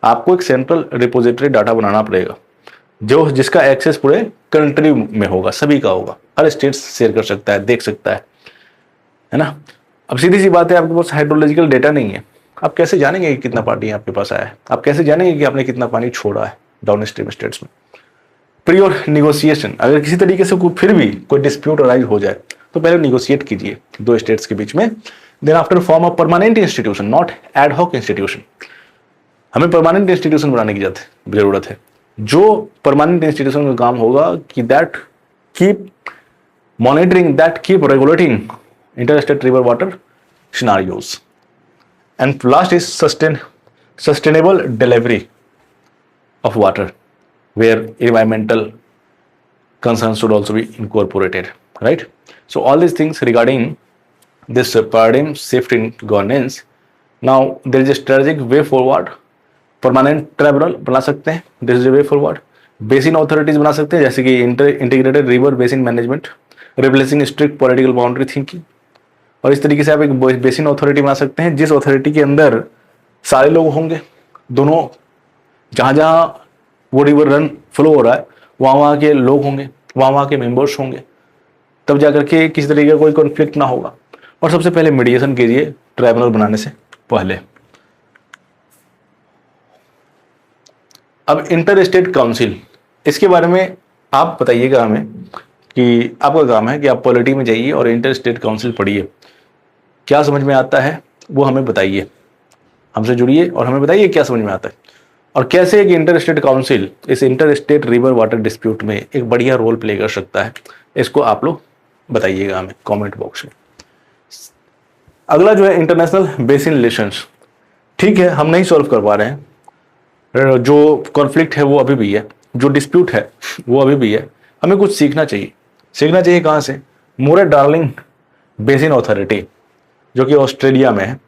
आपको एक सेंट्रल रिपोजिटरी डाटा बनाना पड़ेगा जो जिसका एक्सेस पूरे कंट्री में होगा, सभी का होगा, हर स्टेट शेयर कर सकता है, देख सकता है ना। अब सीधी सी बात है, आपके पास हाइड्रोलॉजिकल डेटा नहीं है, आप कैसे जानेंगे कि कितना पानी आपके पास आया है, आप कैसे जानेंगे कि आपने कितना पानी छोड़ा है डाउन स्ट्रीम स्टेट्स में। प्रियोर निगोसिएशन, अगर किसी तरीके से फिर भी कोई डिस्प्यूट अराइज हो जाए तो पहले निगोशिएट कीजिए दो स्टेट्स के बीच में, then after form a permanent institution, not ad hoc institution. हमें परमानेंट इंस्टीट्यूशन बनाने की जरूरत है, जो परमानेंट इंस्टीट्यूशन का काम होगा कि that keep monitoring, that keep regulating inter-state river water scenarios. And last is sustainable delivery of water, where environmental concerns should also be incorporated, right? So all these things regarding this paradigm shift in governance now there is a strategic way forward, permanent tribunal बना सकते हैं, this is a way forward. Basin authorities बना सकते हैं जैसे कि integrated river basin management, replacing strict political boundary thinking. और इस तरीके से आप एक बेसिन अथॉरिटी बना सकते हैं जिस अथॉरिटी के अंदर सारे लोग होंगे, दोनों जहां जहां वो रिवर रन फ्लो हो रहा है वहां वहां के लोग होंगे, वहां वहां के मेंबर्स होंगे, तब जाकर के किसी तरीके का कोई कॉन्फ्लिक्ट ना होगा। और सबसे पहले मीडिएशन कीजिए ट्राइब्यूनल बनाने से पहले। अब इंटर स्टेट काउंसिल, इसके बारे में आप बताइएगा हमें, कि आपका काम है कि आप पॉलिटी में जाइए और इंटर स्टेट काउंसिल पढ़िए, क्या समझ में आता है वो हमें बताइए, हमसे जुड़िए और हमें बताइए क्या समझ में आता है और कैसे एक इंटर स्टेट काउंसिल इस inter state river water dispute में एक बढ़िया रोल प्ले कर सकता है। इसको आप लोग बताइएगा हमें कमेंट बॉक्स में। अगला जो है इंटरनेशनल बेसिन रिलेशंस, ठीक है हम नहीं सॉल्व कर पा रहे हैं, जो कॉन्फ्लिक्ट है वो अभी भी है, जो डिस्प्यूट है वो अभी भी है, हमें कुछ सीखना चाहिए। सीखना चाहिए कहाँ से? मोरे डार्लिंग बेसिन अथॉरिटी जो कि ऑस्ट्रेलिया में है,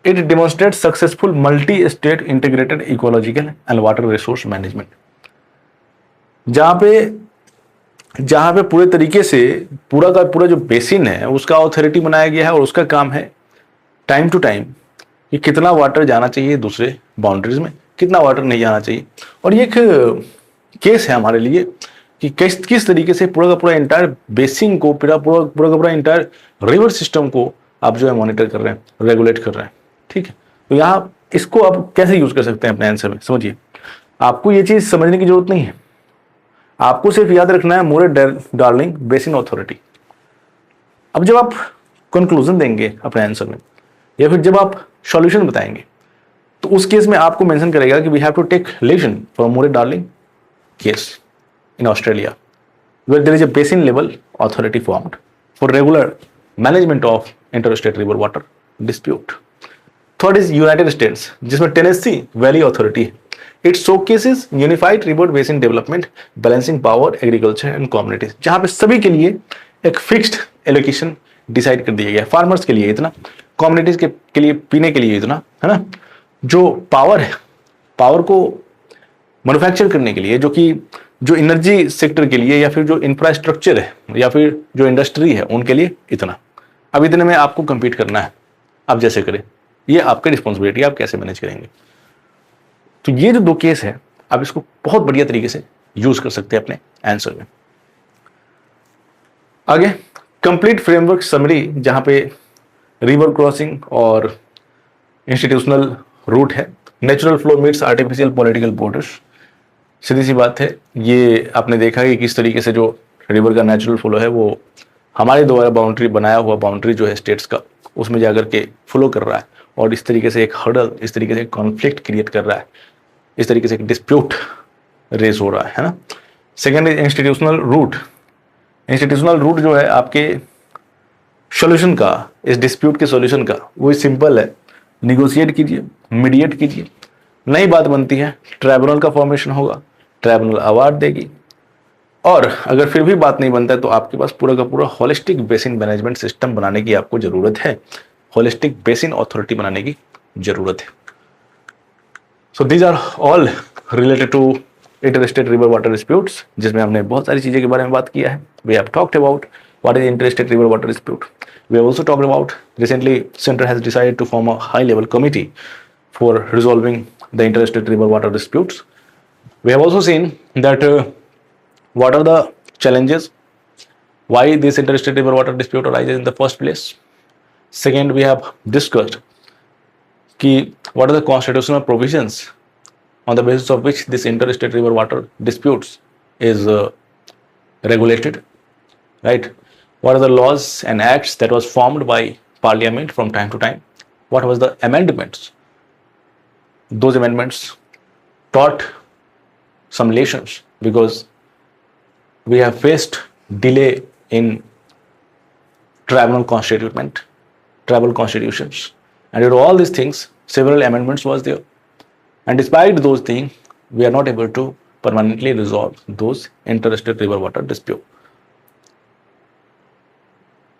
it demonstrates successful multi state integrated ecological and water resource management, जहां पे पूरे तरीके से पूरा का पूरा जो बेसिन है उसका अथॉरिटी बनाया गया है और उसका काम है टाइम टू टाइम कि कितना वाटर जाना चाहिए दूसरे बाउंड्रीज में, कितना वाटर नहीं जाना चाहिए। और ये एक केस है हमारे लिए कि किस तरीके से पूरा का पूरा इंटायर बेसिन को, पूरा का पूरा इंटायर रिवर सिस्टम को आप जो है मॉनिटर कर रहे हैं, रेगुलेट कर रहे हैं। ठीक है, तो यहाँ इसको आप कैसे यूज कर सकते हैं अपने आंसर में, समझिए। आपको ये चीज समझने की जरूरत नहीं है, आपको सिर्फ याद रखना है मोरे डार्लिंग बेसिन अथॉरिटी। अब जब आप कंक्लूजन देंगे अपने आंसर में या फिर जब आप सॉल्यूशन बताएंगे तो उस केस में आपको मेंशन करेगा कि we have to take lesson from Murray Darling case in Australia where there is a basin level authority formed for regular management of interstate river water dispute. Third is United States, जिसमें Tennessee valley authority है। It showcases unified river basin development, balancing power, agriculture and communities, जहां पे सभी के लिए एक fixed allocation decide कर दिया गया है। फार्मर्स के लिए इतना, कम्युनिटीज के लिए पीने के लिए इतना, है ना। जो पावर है, पावर को मैन्युफैक्चर करने के लिए, जो एनर्जी सेक्टर के लिए या फिर जो इंफ्रास्ट्रक्चर है या फिर जो इंडस्ट्री है उनके लिए इतना। अब इतने में आपको कंपीट करना है, आप जैसे करें, ये आपकी रिस्पॉन्सिबिलिटी, आप कैसे मैनेज करेंगे। तो ये जो दो केस है आप इसको बहुत बढ़िया तरीके से यूज कर सकते हैं अपने आंसर में। आगे कंप्लीट फ्रेमवर्क समरी, जहां पे रिवर क्रॉसिंग और इंस्टीट्यूशनल रूट है, natural flow meets artificial political borders. सीधी सी बात है, ये आपने देखा कि किस तरीके से जो रिवर का नेचुरल फ्लो है वो हमारे द्वारा बाउंड्री बनाया हुआ बाउंड्री जो है स्टेट्स का, उसमें जाकर के फ्लो कर रहा है और इस तरीके से एक हर्डल, इस तरीके से एक कॉन्फ्लिक्ट क्रिएट कर रहा है, इस तरीके से एक डिस्प्यूट रेज हो रहा है ना। Second is institutional route. Institutional route जो है आपके सॉल्यूशन का, इस डिस्प्यूट के सॉल्यूशन का, वो सिंपल है, निगोशिएट कीजिए, मीडिएट कीजिए। नई बात बनती है, ट्राइब्यूनल का फॉर्मेशन होगा, ट्राइब्यूनल अवार्ड देगी, और अगर फिर भी बात नहीं बनता है तो आपके पास पूरा का पूरा होलिस्टिक बेसिन मैनेजमेंट सिस्टम बनाने की आपको जरूरत है, होलिस्टिक बेसिन अथॉरिटी बनाने की जरूरत है। So these are all related to interstate river water disputes, जिसमें हमने बहुत सारी चीजें के बारे में बात किया है। We have talked about what is interstate river water dispute. We have also talked about recently Center has decided to form a high level committee for resolving the interstate river water disputes. We have also seen that what are the challenges, why this interstate river water dispute arises in the first place. Second, we have discussed what are the constitutional provisions on the basis of which this interstate river water disputes is regulated, right? What are the laws and acts that was formed by parliament from time to time? What was the amendments? Those amendments taught some lessons because we have faced delay in tribal constitutions, and due to all these things several amendments was there, and despite those things we are not able to permanently resolve those interstate river water dispute.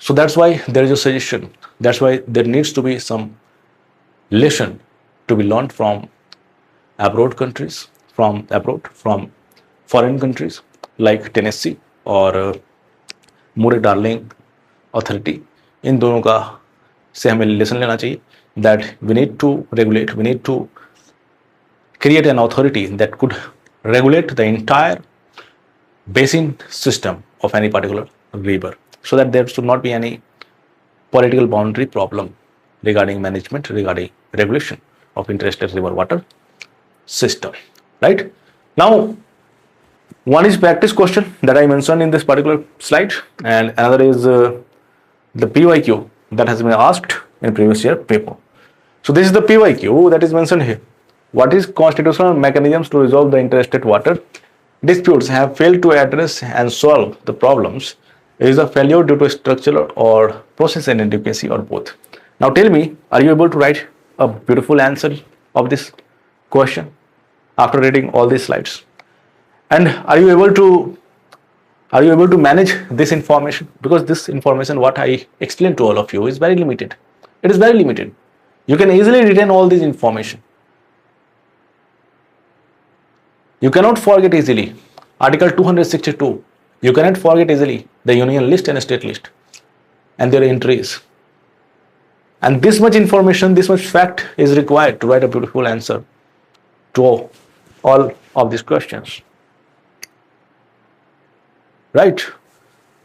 So that's why there is a suggestion, that's why there needs to be some lesson to be learned from abroad countries, from foreign countries like Tennessee और मुरे darling authority, इन दोनों का से हमें lesson लेना चाहिए that we need to regulate, we need to create an authority that could regulate the entire basin system of any particular river so that there should not be any political boundary problem regarding management, regarding regulation of interstate river water system, right? Now, one is practice question that I mentioned in this particular slide, and another is the PYQ that has been asked in previous year paper. So this is the PYQ that is mentioned here. What is constitutional mechanisms to resolve the interstate water disputes have failed to address and solve the problems? Is a failure due to structural or process inadequacy or both? Now tell me, are you able to write a beautiful answer of this question after reading all these slides? And are you able to manage this information? Because this information, what I explained to all of you, is very limited. It is very limited. You can easily retain all this information. You cannot forget easily Article 262. You cannot forget easily the union list and state list and their entries. And this much information, this much fact is required to write a beautiful answer to all of these questions. Right?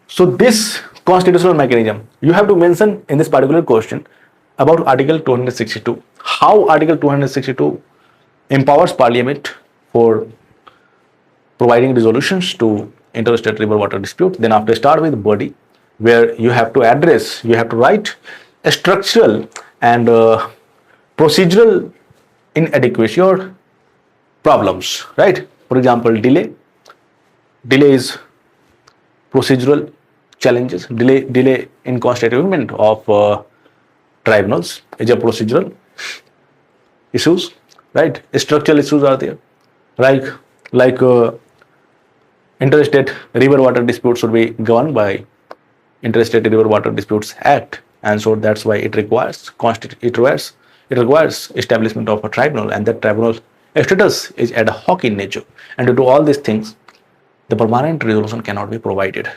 So this constitutional mechanism, you have to mention in this particular question about Article 262. How Article 262 empowers Parliament for providing resolutions to interstate river water dispute. Then after start with body, where you have to address, you have to write a structural and procedural inadequacy or problems, right? For example, delay is procedural challenges. Delay in constitution of tribunals is a procedural issues, right? Structural issues are there, like interstate river water disputes should be governed by Interstate River Water Disputes Act, and so that's why it requires establishment of a tribunal, and that tribunal status is ad hoc in nature, and to do all these things the permanent resolution cannot be provided.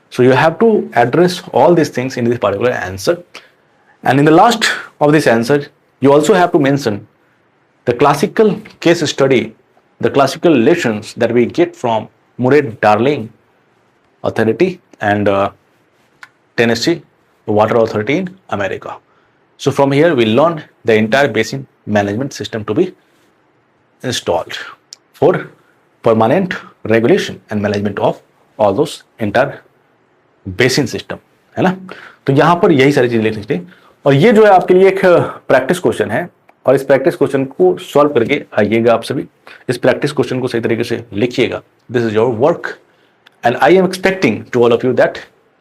So you have to address all these things in this particular answer, and in the last of this answer you also have to mention the classical case study, the classical lessons that we get from Murray-Darling Authority and Tennessee Water Authority in America. So from here we learn the entire basin management system to be installed for permanent regulation and management of all those entire basin system, है ना? तो यहाँ पर यही सारी चीजें लिखनी चाहिए, और ये जो है आपके लिए एक प्रैक्टिस क्वेश्चन है, और इस प्रैक्टिस क्वेश्चन को सॉल्व करके आइएगा आप सभी, इस प्रैक्टिस क्वेश्चन को सही तरीके से लिखिएगा. This is your work and I am expecting to all of you that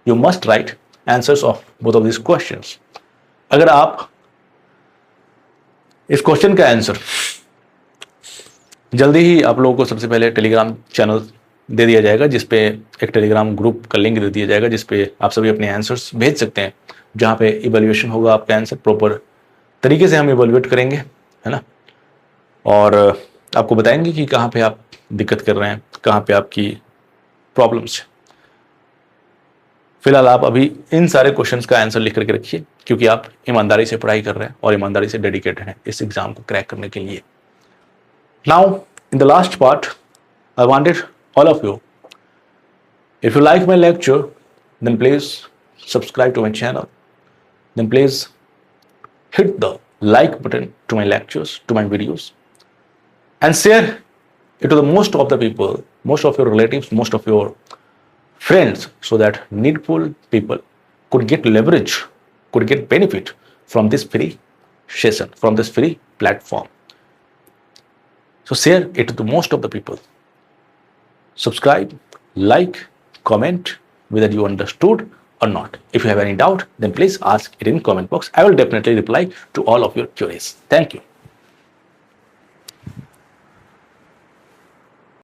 you must write answers of both of this questions. अगर आप इस क्वेश्चन का आंसर जल्दी ही आप लोगों को सबसे पहले टेलीग्राम चैनल दे दिया जाएगा, जिसपे एक टेलीग्राम ग्रुप का लिंक दे दिया जाएगा, जिसपे आप सभी अपने आंसर्स भेज सकते हैं, जहाँ पे इवैल्यूएशन होगा आपका आंसर प्रॉपर तरीके से हम इवैल्यूएट करेंगे, है ना, और आपको बताएंगे कि कहाँ पे आप दिक्कत कर रहे हैं, कहाँ पे आपकी प्रॉब्लम्स है. फिलहाल आप अभी इन सारे क्वेश्चंस का आंसर लिख करके रखिए, क्योंकि आप ईमानदारी से पढ़ाई कर रहे हैं और ईमानदारी से डेडिकेटेड हैं इस एग्जाम को क्रैक करने के लिए. Now in the last part I wanted all of you, if you like my lecture then please subscribe to my channel, then please hit the like button to my lectures, to my videos, and share it to the most of the people, most of your relatives, most of your friends, so that needful people could get leverage, could get benefit from this free session, from this free platform. So share it to the most of the people. Subscribe, like, comment whether you understood or not. If you have any doubt, then please ask it in comment box. I will definitely reply to all of your queries. Thank you.